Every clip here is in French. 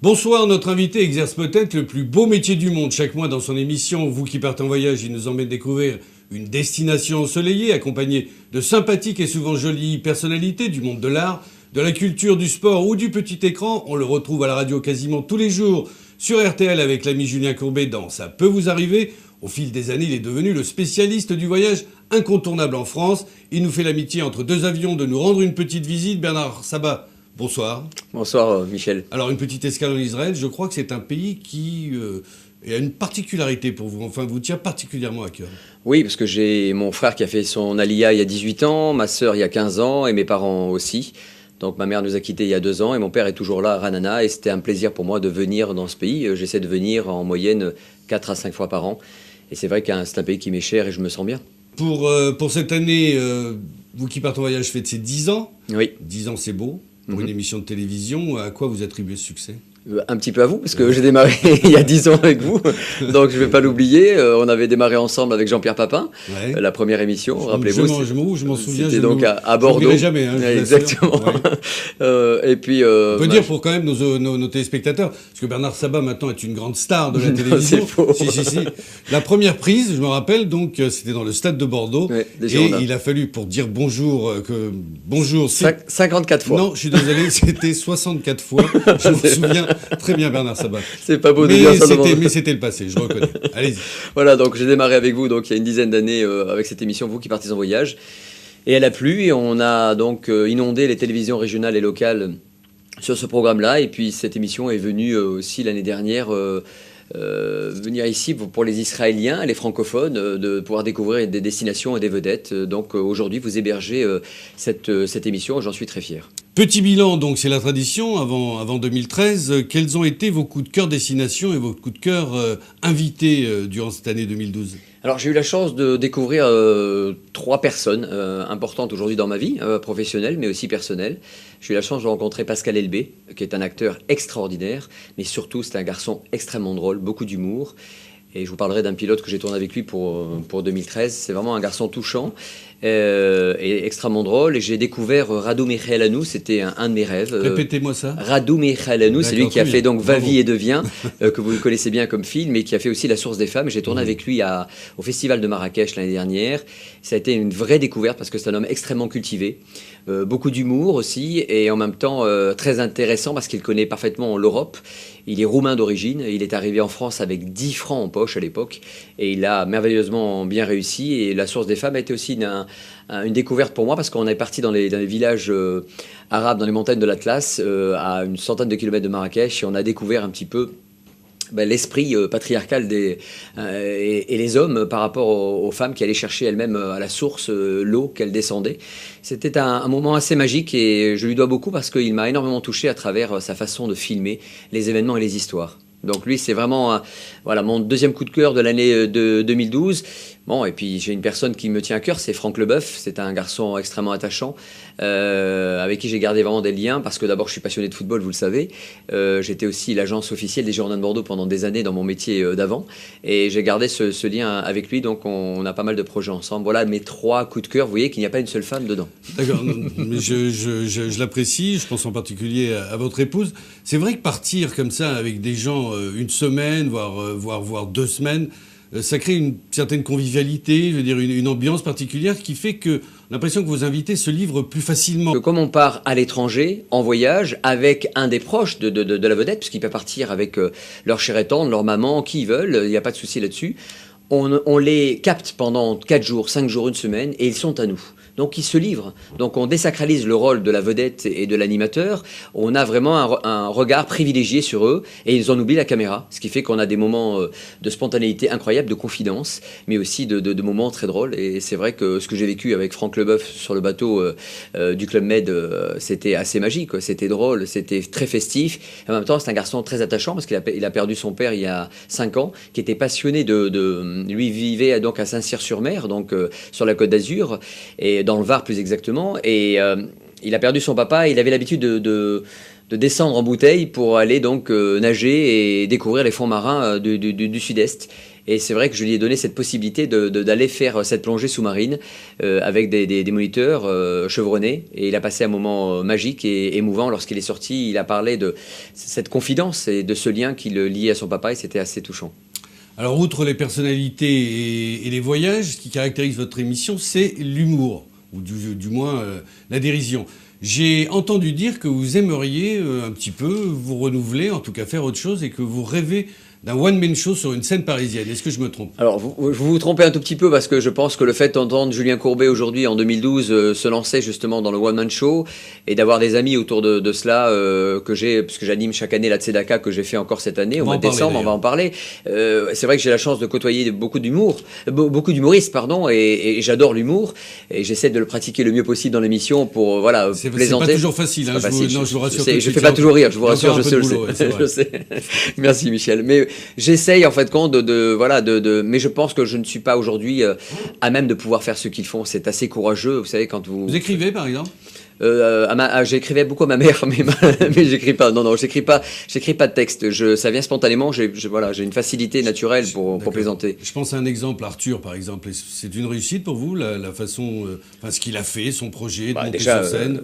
Bonsoir, notre invité exerce peut-être le plus beau métier du monde. Chaque mois dans son émission, Vous qui partez en voyage, il nous emmène découvrir une destination ensoleillée, accompagnée de sympathiques et souvent jolies personnalités du monde de l'art, de la culture, du sport ou du petit écran. On le retrouve à la radio quasiment tous les jours sur RTL avec l'ami Julien Courbet dans Ça peut vous arriver. Au fil des années, il est devenu le spécialiste du voyage incontournable en France. Il nous fait l'amitié entre deux avions de nous rendre une petite visite. Bernard Sabat, bonsoir. Bonsoir Michel. Alors une petite escale en Israël, je crois que c'est un pays qui a une particularité pour vous, enfin vous tient particulièrement à cœur. Oui, parce que j'ai mon frère qui a fait son Aliyah il y a 18 ans, ma sœur il y a 15 ans et mes parents aussi. Donc ma mère nous a quittés il y a 2 ans et mon père est toujours là à Ranana et c'était un plaisir pour moi de venir dans ce pays. J'essaie de venir en moyenne 4 à 5 fois par an et c'est vrai que c'est un pays qui m'est cher et je me sens bien. Pour cette année, vous qui partez en voyage faites ses 10 ans. Oui. 10 ans c'est beau. Pour une émission de télévision, à quoi vous attribuez ce succès ? Un petit peu à vous, parce que j'ai démarré il y a 10 ans avec vous, donc je ne vais pas l'oublier. On avait démarré ensemble avec Jean-Pierre Papin, la première émission, rappelez-vous. Je m'en souviens. C'était donc à Bordeaux. Je ne jamais. Hein, exactement. Ouais. Et puis, on peut dire pour quand même nos téléspectateurs, parce que Bernard Sabat maintenant est une grande star de la télévision. C'est faux. Si. La première prise, je me rappelle, donc c'était dans le stade de Bordeaux. Ouais, et il a fallu, pour dire bonjour, bonjour. 54 fois. Non, je suis désolé, c'était 64 fois. Je me souviens très bien, Bernard Sabat. C'est pas beau de dire ça. Mais c'était le passé, je reconnais. Allez-y. Voilà, donc j'ai démarré avec vous donc il y a une dizaine d'années avec cette émission Vous qui partez en voyage. Et elle a plu et on a donc inondé les télévisions régionales et locales sur ce programme-là. Et puis cette émission est venue aussi l'année dernière venir ici pour les Israéliens, les francophones, de pouvoir découvrir des destinations et des vedettes. Donc aujourd'hui, vous hébergez cette émission, j'en suis très fier. Petit bilan, donc c'est la tradition, avant 2013. Quels ont été vos coups de cœur destination et vos coups de cœur invités durant cette année 2012 ? Alors j'ai eu la chance de découvrir 3 personnes importantes aujourd'hui dans ma vie, professionnelle mais aussi personnelle. J'ai eu la chance de rencontrer Pascal Elbé, qui est un acteur extraordinaire, mais surtout c'est un garçon extrêmement drôle, beaucoup d'humour. Et je vous parlerai d'un pilote que j'ai tourné avec lui pour 2013. C'est vraiment un garçon touchant et extrêmement drôle. Et j'ai découvert Radu Michaelanou, c'était un de mes rêves. Répétez-moi ça. Radu Michaelanou, c'est lui qui a fait donc Va, vie et devient, que vous connaissez bien comme film, et qui a fait aussi La source des femmes. J'ai tourné avec lui au Festival de Marrakech l'année dernière. Ça a été une vraie découverte parce que c'est un homme extrêmement cultivé. Beaucoup d'humour aussi, et en même temps très intéressant parce qu'il connaît parfaitement l'Europe. Il est roumain d'origine, il est arrivé en France avec 10 francs en poche à l'époque, et il a merveilleusement bien réussi. Et La source des femmes a été aussi une découverte pour moi parce qu'on est parti dans les villages arabes, dans les montagnes de l'Atlas, à une centaine de kilomètres de Marrakech, et on a découvert un petit peu l'esprit patriarcal et les hommes par rapport aux femmes qui allaient chercher elles-mêmes à la source l'eau qu'elles descendaient. C'était un moment assez magique et je lui dois beaucoup parce qu'il m'a énormément touché à travers sa façon de filmer les événements et les histoires. Donc lui, c'est vraiment mon deuxième coup de cœur de l'année de 2012. Bon, et puis j'ai une personne qui me tient à cœur, c'est Franck Leboeuf. C'est un garçon extrêmement attachant, avec qui j'ai gardé vraiment des liens, parce que d'abord je suis passionné de football, vous le savez. J'étais aussi l'agence officielle des Girondins de Bordeaux pendant des années dans mon métier d'avant, et j'ai gardé ce lien avec lui, donc on a pas mal de projets ensemble. Voilà mes 3 coups de cœur, vous voyez qu'il n'y a pas une seule femme dedans. D'accord, mais je l'apprécie, je pense en particulier à votre épouse. C'est vrai que partir comme ça avec des gens une semaine, voire 2 semaines, ça crée une certaine convivialité, je veux dire une ambiance particulière qui fait que l'impression que vos invités se livrent plus facilement. Comme on part à l'étranger, en voyage, avec un des proches de la vedette, puisqu'il peut partir avec leur chère et tendre, leur maman, qui ils veulent, il n'y a pas de souci là-dessus, on les capte pendant 4 jours, 5 jours, une semaine, et ils sont à nous. Donc ils se livrent. Donc on désacralise le rôle de la vedette et de l'animateur. On a vraiment un regard privilégié sur eux et ils en oublient la caméra. Ce qui fait qu'on a des moments de spontanéité incroyables, de confidence, mais aussi de moments très drôles. Et c'est vrai que ce que j'ai vécu avec Franck Leboeuf sur le bateau du Club Med, c'était assez magique, quoi. C'était drôle, c'était très festif. Et en même temps, c'est un garçon très attachant parce qu'il a perdu son père il y a 5 ans, qui était passionné lui vivait donc à Saint-Cyr-sur-Mer, donc sur la Côte d'Azur, et dans le Var plus exactement, et Il a perdu son papa et il avait l'habitude de descendre en bouteille pour aller donc nager et découvrir les fonds marins du sud-est. Et c'est vrai que je lui ai donné cette possibilité d'aller faire cette plongée sous-marine avec des moniteurs chevronnés. Et il a passé un moment magique et émouvant. Lorsqu'il est sorti, il a parlé de cette confidence et de ce lien qui le liait à son papa, et c'était assez touchant. Alors, outre les personnalités et les voyages, ce qui caractérise votre émission, c'est l'humour, ou du moins la dérision. J'ai entendu dire que vous aimeriez un petit peu vous renouveler, en tout cas faire autre chose, et que vous rêvez d'un one-man show sur une scène parisienne. Est-ce que je me trompe? Alors, vous vous trompez un tout petit peu, parce que je pense que le fait d'entendre Julien Courbet aujourd'hui, en 2012, se lancer justement dans le one-man show, et d'avoir des amis autour de cela, puisque j'anime chaque année la Tzedaka, que j'ai fait encore cette année, au mois de décembre, on va en parler. C'est vrai que j'ai la chance de côtoyer beaucoup d'humoristes, pardon, et j'adore l'humour, et j'essaie de le pratiquer le mieux possible dans l'émission pour, voilà, plaisanter. C'est pas toujours facile, hein, je vous rassure. Je fais pas toujours rire, je vous rassure, je sais. Merci Michel. Mais j'essaye en fait mais je pense que je ne suis pas aujourd'hui à même de pouvoir faire ce qu'ils font. C'est assez courageux, vous savez, quand vous... Vous écrivez par exemple? J'écrivais beaucoup à ma mère, mais j'écris pas. Non, j'écris pas de texte. Ça vient spontanément. J'ai une facilité naturelle pour plaisanter. Je pense à un exemple, Arthur, par exemple. C'est une réussite pour vous, la façon, ce qu'il a fait, son projet de monter sur scène.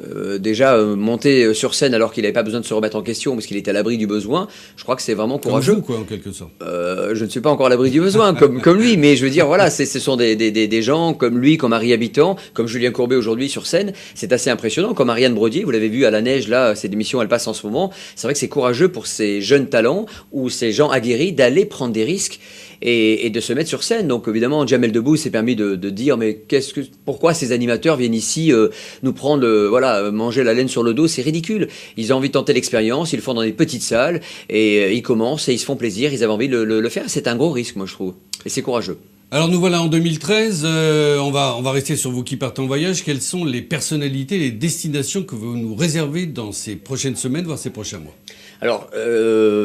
Monter sur scène alors qu'il n'avait pas besoin de se remettre en question parce qu'il était à l'abri du besoin. Je crois que c'est vraiment courageux. Comme vous, quoi, en quelque sorte. Je ne suis pas encore à l'abri du besoin, comme lui, mais je veux dire, voilà, ce sont des gens comme lui, comme Marie Habitant, comme Julien Courbet aujourd'hui sur scène. C'est assez impressionnant. Comme Ariane Brodier, vous l'avez vu à la neige, là, cette émission, elle passe en ce moment. C'est vrai que c'est courageux pour ces jeunes talents ou ces gens aguerris d'aller prendre des risques et de se mettre sur scène. Donc évidemment, Jamel Debbouze s'est permis de dire mais pourquoi ces animateurs viennent ici nous prendre, manger la laine sur le dos, c'est ridicule. Ils ont envie de tenter l'expérience, ils le font dans des petites salles et ils commencent et ils se font plaisir, ils avaient envie de le faire. C'est un gros risque, moi je trouve, et c'est courageux. Alors nous voilà en 2013, on va rester sur vous qui partez en voyage. Quelles sont les personnalités, les destinations que vous nous réservez dans ces prochaines semaines, voire ces prochains mois? Alors,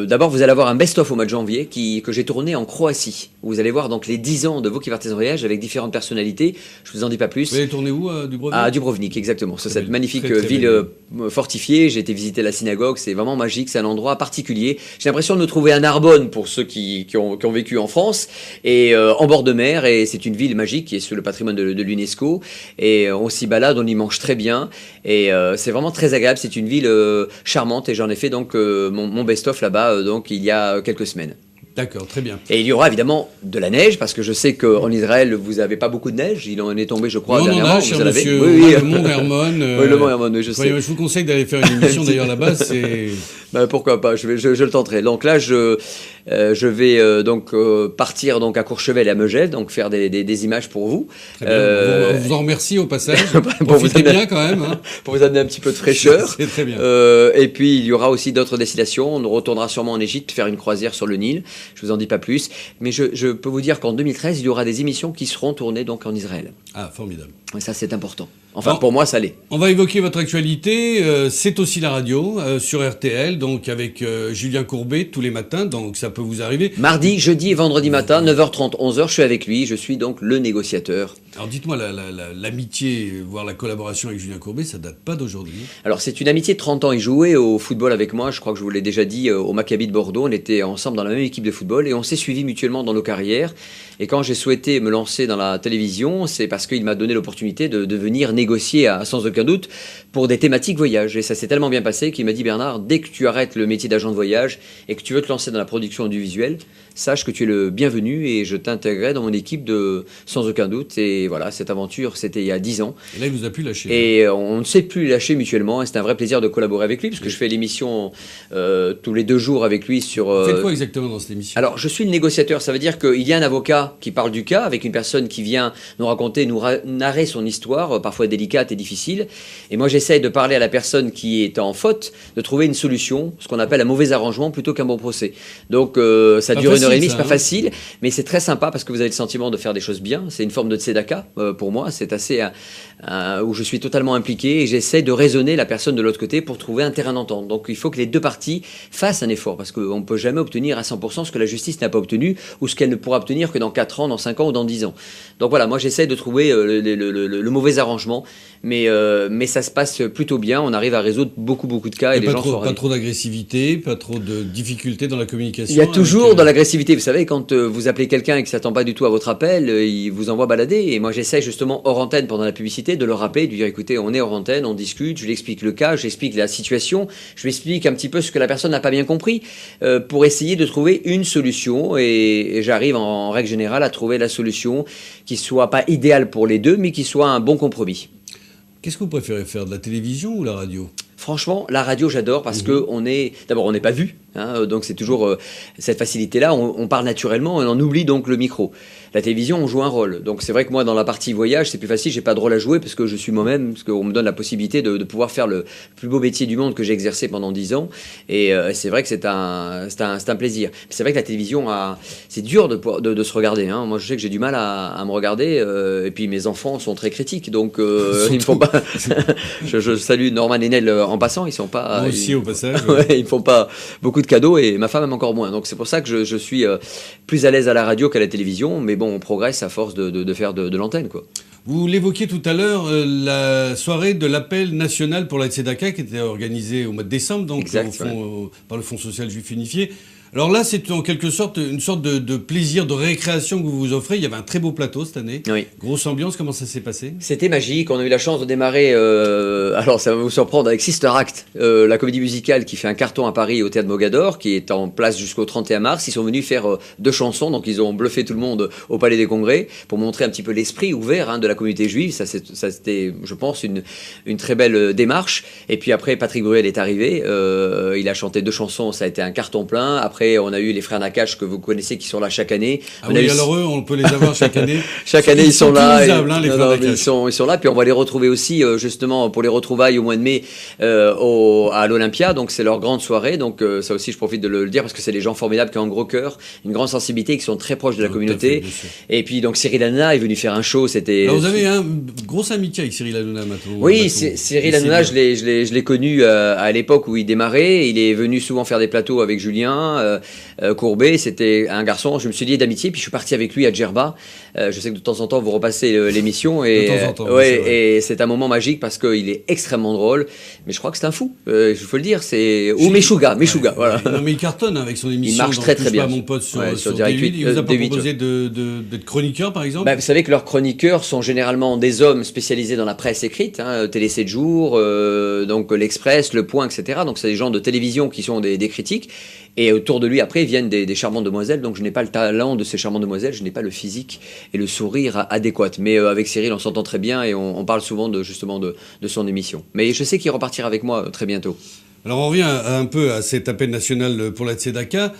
d'abord, vous allez avoir un best-of au mois de janvier que j'ai tourné en Croatie. Vous allez voir donc les 10 ans de Vous qui partez en voyage avec différentes personnalités. Je vous en dis pas plus. Vous allez tourner où, à Dubrovnik? À Dubrovnik, exactement. C'est cette magnifique ville fortifiée. J'ai été visiter la synagogue. C'est vraiment magique. C'est un endroit particulier. J'ai l'impression de nous trouver à Narbonne pour ceux qui ont vécu en France et en bord de mer. Et c'est une ville magique qui est sur le patrimoine de l'UNESCO. Et on s'y balade, on y mange très bien. Et c'est vraiment très agréable. C'est une ville charmante et j'en ai fait donc mon best-of là-bas, donc il y a quelques semaines. D'accord, très bien. Et il y aura évidemment de la neige, parce que je sais qu'en Israël, vous n'avez pas beaucoup de neige. Il en est tombé, je crois, dernièrement. On en a, cher monsieur. Oui. Le Mont Hermon. Oui, le Mont Hermon, oui, je sais. Je vous conseille d'aller faire une émission d'ailleurs là-bas. Pourquoi pas, je le tenterai. Donc là, je vais donc partir donc à Courchevel et à Megève, donc faire des images pour vous. Très bien. On vous en remercie au passage. Profitez bien quand même. Hein. Pour vous amener un petit peu de fraîcheur. C'est très bien. Et puis il y aura aussi d'autres destinations. On retournera sûrement en Égypte faire une croisière sur le Nil. Je vous en dis pas plus. Mais je peux vous dire qu'en 2013, il y aura des émissions qui seront tournées donc en Israël. Ah, formidable. Et ça, c'est important. Enfin, pour moi, ça l'est. On va évoquer votre actualité. C'est aussi la radio sur RTL, donc avec Julien Courbet tous les matins, donc ça peut vous arriver. Mardi, jeudi et vendredi matin, 9h30, 11h, je suis avec lui. Je suis donc le négociateur. Alors dites-moi, l'amitié, voire la collaboration avec Julien Courbet, ça date pas d'aujourd'hui? Alors c'est une amitié de 30 ans. Il jouait au football avec moi, je crois que je vous l'ai déjà dit, au Maccabi de Bordeaux. On était ensemble dans la même équipe de football et on s'est suivis mutuellement dans nos carrières. Et quand j'ai souhaité me lancer dans la télévision, c'est parce qu'il m'a donné l'opportunité de venir négocier, sans aucun doute, pour des thématiques voyage. Et ça s'est tellement bien passé qu'il m'a dit: Bernard, dès que tu arrêtes le métier d'agent de voyage et que tu veux te lancer dans la production audiovisuelle, sache que tu es le bienvenu et je t'intégrerai dans mon équipe sans aucun doute. Et voilà, cette aventure, c'était il y a 10 ans. Et là, il vous a plus lâché. Et on ne s'est plus lâché mutuellement. Et c'est un vrai plaisir de collaborer avec lui, parce que je fais l'émission tous les 2 jours avec lui sur... Vous faites quoi exactement dans cette émission? Alors, je suis le négociateur. Ça veut dire qu'il y a un avocat qui parle du cas, avec une personne qui vient nous raconter, nous narrer son histoire, parfois délicate et difficile. Et moi, j'essaye de parler à la personne qui est en faute, de trouver une solution, ce qu'on appelle un mauvais arrangement plutôt qu'un bon procès. Donc, ça dure 1h30, c'est pas facile, mais c'est très sympa parce que vous avez le sentiment de faire des choses bien. C'est une forme de tzedaka pour moi. C'est assez où je suis totalement impliqué et j'essaie de raisonner la personne de l'autre côté pour trouver un terrain d'entente. Donc, il faut que les deux parties fassent un effort, parce qu'on ne peut jamais obtenir à 100% ce que la justice n'a pas obtenu ou ce qu'elle ne pourra obtenir que dans 4 ans, dans 5 ans ou dans 10 ans. Donc voilà, moi j'essaie de trouver le mauvais arrangement, mais ça se passe plutôt bien. On arrive à résoudre beaucoup de cas et les gens sont ravis. Pas trop d'agressivité, pas trop de difficultés dans la communication. Il y a toujours de l'agressivité. Vous savez, quand vous appelez quelqu'un et qu'il ne s'attend pas du tout à votre appel, il vous envoie balader. Et moi, j'essaie justement hors antenne pendant la publicité de le rappeler, de lui dire écoutez, on est hors antenne, on discute, je lui explique le cas, j'explique la situation, je lui explique un petit peu ce que la personne n'a pas bien compris pour essayer de trouver une solution. Et j'arrive en règle générale à trouver la solution qui soit pas idéale pour les deux, mais qui soit un bon compromis. Qu'est-ce que vous préférez faire, de la télévision ou la radio ? Franchement, la radio, j'adore parce que d'abord, on n'est pas vu, donc c'est toujours cette facilité-là. On parle naturellement et on oublie donc le micro. La télévision, on joue un rôle. Donc c'est vrai que moi, dans la partie voyage, c'est plus facile. J'ai pas de rôle à jouer parce que je suis moi-même, parce qu'on me donne la possibilité de pouvoir faire le plus beau métier du monde que j'ai exercé pendant 10 ans. Et c'est vrai que c'est un plaisir. C'est vrai que la télévision, c'est dur de se regarder. Moi, je sais que j'ai du mal à me regarder. Et puis mes enfants sont très critiques, donc ils me font pas. je salue Norman et Nel en passant. Ils sont pas. Moi aussi au passage. Ils me font pas beaucoup de cadeaux et ma femme aime encore moins. Donc c'est pour ça que je suis plus à l'aise à la radio qu'à la télévision. Mais bon, on progresse à force de faire de l'antenne, quoi. Vous l'évoquiez tout à l'heure, la soirée de l'appel national pour la Tzedaka qui était organisée au mois de décembre, donc exact, par le Fonds social juif unifié. Alors là, c'est en quelque sorte une sorte de plaisir, de récréation que vous vous offrez. Il y avait un très beau plateau cette année. Oui. Grosse ambiance, comment ça s'est passé ? C'était magique. On a eu la chance de démarrer, alors ça va vous surprendre, avec Sister Act, la comédie musicale qui fait un carton à Paris au Théâtre Mogador, qui est en place jusqu'au 31 mars. Ils sont venus faire 2 chansons, donc ils ont bluffé tout le monde au Palais des Congrès pour montrer un petit peu l'esprit ouvert de la communauté juive. Ça c'était, je pense, une très belle démarche. Et puis après, Patrick Bruel est arrivé. Il a chanté 2 chansons, ça a été un carton plein. Après, on a eu les frères Nakache que vous connaissez qui sont là chaque année. Alors eux, on peut les avoir chaque année. Chaque année, ils sont là. Les frères Nakache. Ils sont là. Puis on va les retrouver aussi, justement, pour les retrouvailles au mois de mai à l'Olympia. Donc c'est leur grande soirée. Donc ça aussi, je profite de le dire parce que c'est des gens formidables qui ont un gros cœur, une grande sensibilité, qui sont très proches de la communauté. Et puis donc Cyril Hanouna est venu faire un show. Alors vous avez une grosse amitié avec Cyril Hanouna maintenant. Oui, Cyril Hanouna, je l'ai connu à l'époque où il démarrait. Il est venu souvent faire des plateaux avec Julien Courbet. C'était un garçon, je me suis lié d'amitié, puis je suis parti avec lui à Djerba. Je sais que de temps en temps vous repassez l'émission et c'est un moment magique parce qu'il est extrêmement drôle, mais je crois que c'est un fou, il faut le dire, ou Meshuga, voilà. Non, mais il cartonne avec son émission. Il marche très très bien. Mon pote sur D8. Il vous a pas proposé d'être chroniqueur par exemple? Vous savez que leurs chroniqueurs sont généralement des hommes spécialisés dans la presse écrite, Télé 7 jours, donc l'Express, Le Point, etc. Donc c'est des gens de télévision qui sont des critiques. Et autour de lui, après, viennent des charmantes demoiselles. Donc, je n'ai pas le talent de ces charmantes demoiselles. Je n'ai pas le physique et le sourire adéquat. Mais avec Cyril, on s'entend très bien et on parle souvent justement de son émission. Mais je sais qu'il repartira avec moi très bientôt. Alors, on revient un peu à cet appel national pour la Tzedaka.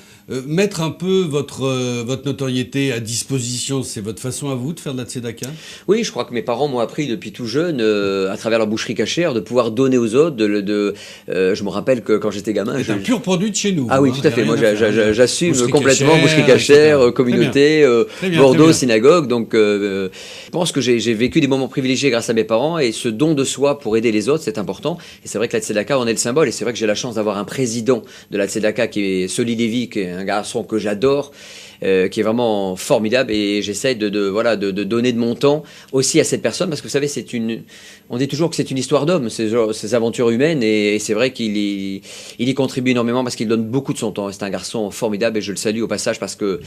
Mettre un peu votre notoriété à disposition, c'est votre façon à vous de faire de la Tzedaka? Oui, je crois que mes parents m'ont appris depuis tout jeune, à travers leur boucherie cachère, de pouvoir donner aux autres. Je me rappelle que quand j'étais gamin... C'est un pur produit de chez nous. Ah oui, tout à fait. Moi, j'assume complètement boucherie cachère, communauté, Bordeaux, synagogue. Donc, je pense que j'ai vécu des moments privilégiés grâce à mes parents et ce don de soi pour aider les autres, c'est important. Et c'est vrai que la Tzedaka en est le symbole. Et c'est vrai que j'ai la chance d'avoir un président de la Tzedaka qui est Soli Lévy, qui est un garçon que j'adore, qui est vraiment formidable, et j'essaie de donner de mon temps aussi à cette personne parce que vous savez, on dit toujours que c'est une histoire d'homme, ces aventures humaines, et c'est vrai qu'il y contribue énormément parce qu'il donne beaucoup de son temps. C'est un garçon formidable et je le salue au passage parce que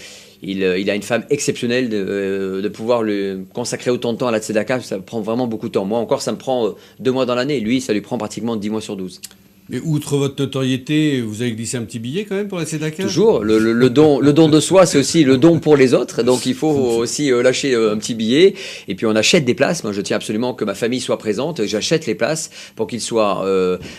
il a une femme exceptionnelle de pouvoir lui consacrer autant de temps à la Tzedaka. Ça prend vraiment beaucoup de temps. Moi encore, ça me prend 2 mois dans l'année. Lui, ça lui prend pratiquement 10 mois sur 12. Mais outre votre notoriété, vous avez glissé un petit billet quand même pour la Tzedaka? Toujours. Le don de soi, c'est aussi le don pour les autres. Donc il faut aussi lâcher un petit billet. Et puis on achète des places. Moi, je tiens absolument que ma famille soit présente. J'achète les places pour qu'ils soient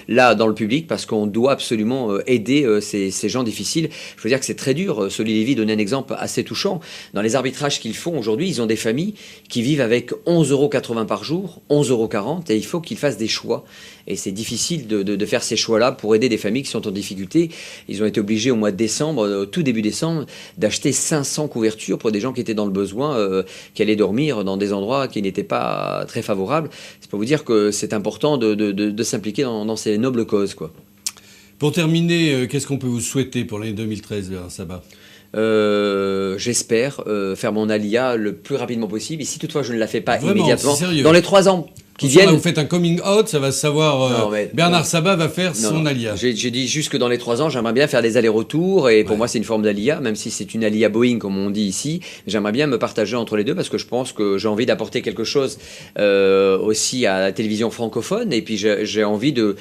là dans le public parce qu'on doit absolument aider ces gens difficiles. Je veux dire que c'est très dur. Soli Lévy donnait un exemple assez touchant. Dans les arbitrages qu'ils font aujourd'hui, ils ont des familles qui vivent avec 11,80 € par jour, 11,40 € et il faut qu'ils fassent des choix. Et c'est difficile de faire ces choix-là pour aider des familles qui sont en difficulté. Ils ont été obligés au mois de décembre, au tout début décembre, d'acheter 500 couvertures pour des gens qui étaient dans le besoin, qui allaient dormir dans des endroits qui n'étaient pas très favorables. C'est pour vous dire que c'est important de s'impliquer dans ces nobles causes, quoi. Pour terminer, qu'est-ce qu'on peut vous souhaiter pour l'année 2013 vers Saba? J'espère faire mon alia le plus rapidement possible. Et si toutefois je ne la fais pas Vraiment, immédiatement, sérieux? dans les 3 ans, Qui viennent. Vous faites un coming out, ça va se savoir. Bernard Sabat va faire son alia. J'ai dit juste que dans les 3 ans, j'aimerais bien faire des allers-retours. Et pour moi, c'est une forme d'alia, même si c'est une alia Boeing, comme on dit ici. J'aimerais bien me partager entre les deux parce que je pense que j'ai envie d'apporter quelque chose aussi à la télévision francophone. Et puis, j'ai envie de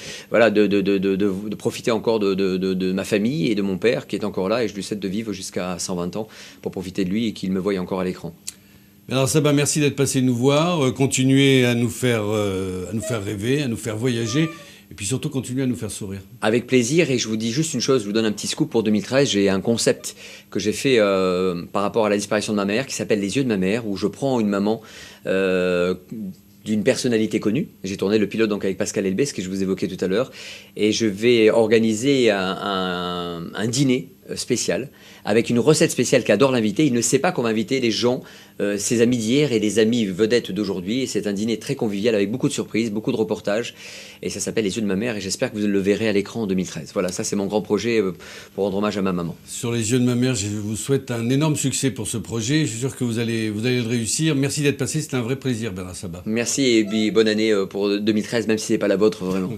profiter encore de ma famille et de mon père qui est encore là. Et je lui souhaite de vivre jusqu'à 120 ans pour profiter de lui et qu'il me voie encore à l'écran. Alors Sabat, merci d'être passé nous voir, continuez à nous faire rêver, à nous faire voyager, et puis surtout continuez à nous faire sourire. Avec plaisir, et je vous dis juste une chose, je vous donne un petit scoop pour 2013, j'ai un concept que j'ai fait par rapport à la disparition de ma mère, qui s'appelle Les yeux de ma mère, où je prends une maman d'une personnalité connue. J'ai tourné le pilote donc avec Pascal Elbé, ce que je vous évoquais tout à l'heure, et je vais organiser un dîner spécial, avec une recette spéciale qu'adore l'invité. Il ne sait pas qu'on va inviter les gens, ses amis d'hier et les amis vedettes d'aujourd'hui. Et c'est un dîner très convivial avec beaucoup de surprises, beaucoup de reportages. Et ça s'appelle Les yeux de ma mère et j'espère que vous le verrez à l'écran en 2013. Voilà, ça c'est mon grand projet pour rendre hommage à ma maman. Sur Les yeux de ma mère, je vous souhaite un énorme succès pour ce projet. Je suis sûr que vous allez le réussir. Merci d'être passé, c'était un vrai plaisir, Bernard Sabat. Merci et puis bonne année pour 2013, même si ce n'est pas la vôtre vraiment.